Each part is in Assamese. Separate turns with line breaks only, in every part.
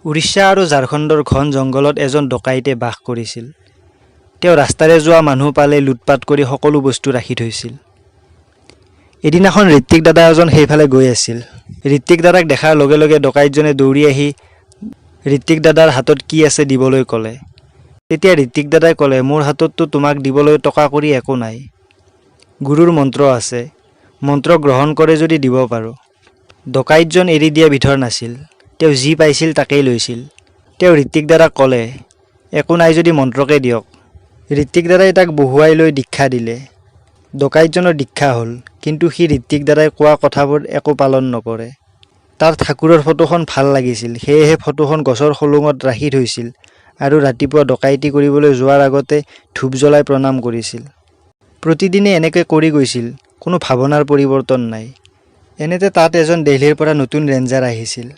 উৰিষ্যা আৰু ঝাৰখণ্ডৰ ঘন জংঘলত এজন ডকাইতে বাস কৰিছিল। তেওঁ ৰাস্তাৰে যোৱা মানুহ পালে লুটপাত কৰি সকলো বস্তু ৰাখি থৈছিল। এদিনাখন ঋত্বিক দাদা এজন সেইফালে গৈ আছিল। ঋত্বিক দাদাক দেখাৰ লগে লগে ডকাইতজনে দৌৰি আহি ঋত্বিক দাদাৰ হাতত কি আছে দিবলৈ ক'লে। তেতিয়া ঋত্বিক দাদাই ক'লে, মোৰ হাতততো তোমাক দিবলৈ টকা কৰি একো নাই। গুৰুৰ মন্ত্ৰ আছে, মন্ত্ৰ গ্ৰহণ কৰে যদি দিব পাৰোঁ। ডকাইতজন এৰি দিয়া বিধৰ নাছিল। তেওঁ যি পাইছিল তাকেই লৈছিল। তেওঁ ঋত্বিক দাদাক ক'লে, একো নাই যদি মন্ত্ৰকে দিয়ক। ঋত্বিক দাদাই তাক বহুৱাই লৈ দীক্ষা দিলে। ডকাইতজনৰ দীক্ষা হ'ল, কিন্তু সি ঋত্বিক দাদাই কোৱা কথাবোৰ একো পালন নকৰে। তাৰ ঠাকুৰৰ ফটোখন ভাল লাগিছিল, সেয়েহে ফটোখন গছৰ খলুঙত ৰাখি থৈছিল আৰু ৰাতিপুৱা ডকাইতি কৰিবলৈ যোৱাৰ আগতে ধূপ জ্বলাই প্ৰণাম কৰিছিল। প্ৰতিদিনে এনেকৈ কৰি গৈছিল, কোনো ভাৱনাৰ পৰিৱৰ্তন নাই। এনেতে তাত এজন দিল্লীৰ পৰা নতুন ৰেঞ্জাৰ আহিছিল।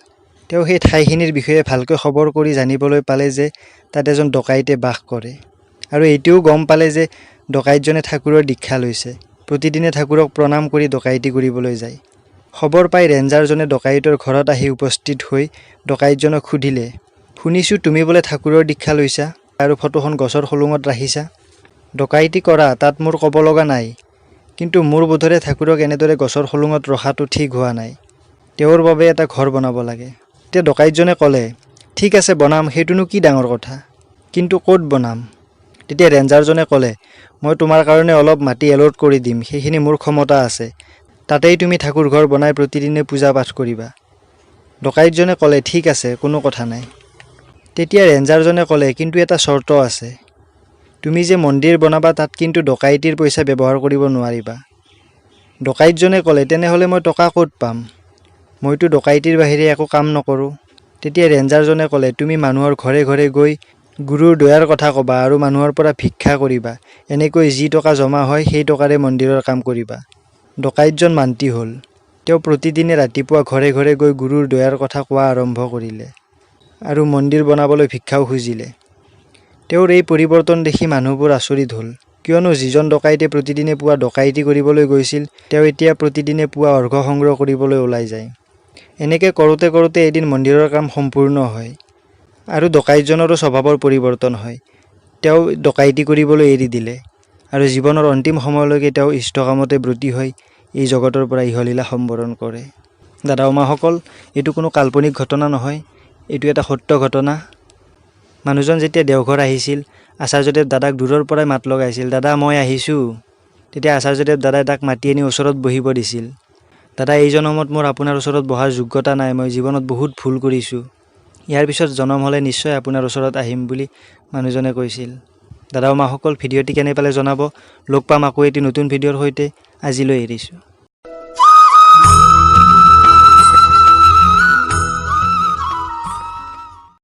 তেওঁ সেই ঠাইখিনিৰ বিষয়ে ভালকৈ খবৰ কৰি জানিবলৈ পালে যে তাত এজন ডকাইতে বাস কৰে, আৰু এইটোও গম পালে যে ডকাইতজনে ঠাকুৰৰ দীক্ষা লৈছে। প্ৰতিদিনে ঠাকুৰক প্ৰণাম কৰি ডকাইতি কৰিবলৈ যায়। খবৰ পাই ৰেঞ্জাৰজনে ডকাইতৰ ঘৰত আহি উপস্থিত হৈ ডকাইতজনক সুধিলে, শুনিছোঁ তুমি বোলে ঠাকুৰৰ দীক্ষা লৈছা আৰু ফটোখন গছৰ খলুঙত ৰাখিছা। ডকাইতি কৰা তাত মোৰ ক'ব লগা নাই, কিন্তু মোৰ বোধেৰে ঠাকুৰক এনেদৰে গছৰ খলুঙত ৰখাটো ঠিক হোৱা নাই। তেওঁৰ বাবে এটা ঘৰ বনাব লাগে। তেতিয়া ডকাইতজনে ক'লে, ঠিক আছে বনাম, সেইটোনো কি ডাঙৰ কথা, কিন্তু ক'ত বনাম? তেতিয়া ৰেঞ্জাৰজনে ক'লে, মই তোমাৰ কাৰণে অলপ মাটি এলট কৰি দিম, সেইখিনি মোৰ ক্ষমতা আছে। তাতেই তুমি ঠাকুৰ ঘৰ বনাই প্ৰতিদিনে পূজা পাঠ কৰিবা। ডকাইতজনে ক'লে, ঠিক আছে, কোনো কথা নাই। তেতিয়া ৰেঞ্জাৰজনে ক'লে, কিন্তু এটা চৰ্ত আছে। তুমি যে মন্দিৰ বনাবা তাত কিন্তু ডকাইতিৰ পইচা ব্যৱহাৰ কৰিব নোৱাৰিবা। ডকাইতজনে ক'লে, তেনেহ'লে মই টকা ক'ত পাম? মইতো ডকাইতিৰ বাহিৰে একো কাম নকৰোঁ। তেতিয়া ৰেঞ্জাৰজনে ক'লে, তুমি মানুহৰ ঘৰে ঘৰে গৈ গুৰুৰ দয়াৰ কথা ক'বা আৰু মানুহৰ পৰা ভিক্ষা কৰিবা। এনেকৈ যি টকা জমা হয় সেই টকাৰে মন্দিৰৰ কাম কৰিবা। ডকাইতজন মান্তি হ'ল। তেওঁ প্ৰতিদিনে ৰাতিপুৱা ঘৰে ঘৰে গৈ গুৰুৰ দয়াৰ কথা কোৱা আৰম্ভ কৰিলে আৰু মন্দিৰ বনাবলৈ ভিক্ষাও খুজিলে। তেওঁৰ এই পৰিৱৰ্তন দেখি মানুহবোৰ আচৰিত হ'ল, কিয়নো যিজন ডকাইতে প্ৰতিদিনে পুৱা ডকাইতি কৰিবলৈ গৈছিল, তেওঁ এতিয়া প্ৰতিদিনে পুৱা অৰ্ঘ্য সংগ্ৰহ কৰিবলৈ ওলাই যায়। এনেকৈ কৰোঁতে কৰোঁতে এদিন মন্দিৰৰ কাম সম্পূৰ্ণ হয় আৰু ডকাইতজনৰো স্বভাৱৰ পৰিৱৰ্তন হয়। তেওঁ ডকাইতি কৰিবলৈ এৰি দিলে আৰু জীৱনৰ অন্তিম সময়লৈকে তেওঁ ইষ্টকামতে ব্ৰতী হৈ এই জগতৰ পৰা ইহলীলা সম্বৰণ কৰে। দাদা উমাসকল, এইটো কোনো কাল্পনিক ঘটনা নহয়, এইটো এটা সত্য ঘটনা। মানুহজন যেতিয়া দেওঘৰ আহিছিল, আচাৰ্যদেৱ দাদাক দূৰৰ পৰাই মাত লগাইছিল, দাদা মই আহিছোঁ। তেতিয়া আচাৰ্যদেৱ দাদাই তাক মাতি আনি ওচৰত বহিব দিছিল। দাদা, এই জনমত মোৰ আপোনাৰ ওচৰত বহাৰ যোগ্যতা নাই, মই জীৱনত বহুত ভুল কৰিছোঁ। ইয়াৰ পিছত জনম হ'লে নিশ্চয় আপোনাৰ ওচৰত আহিম বুলি মানুহজনে কৈছিল। দাদা উমাসকল, ভিডিঅ'টি কেনে পালে জনাব। লগ পাম আকৌ এটি নতুন ভিডিঅ'ৰ সৈতে। আজিলৈ এৰিছোঁ।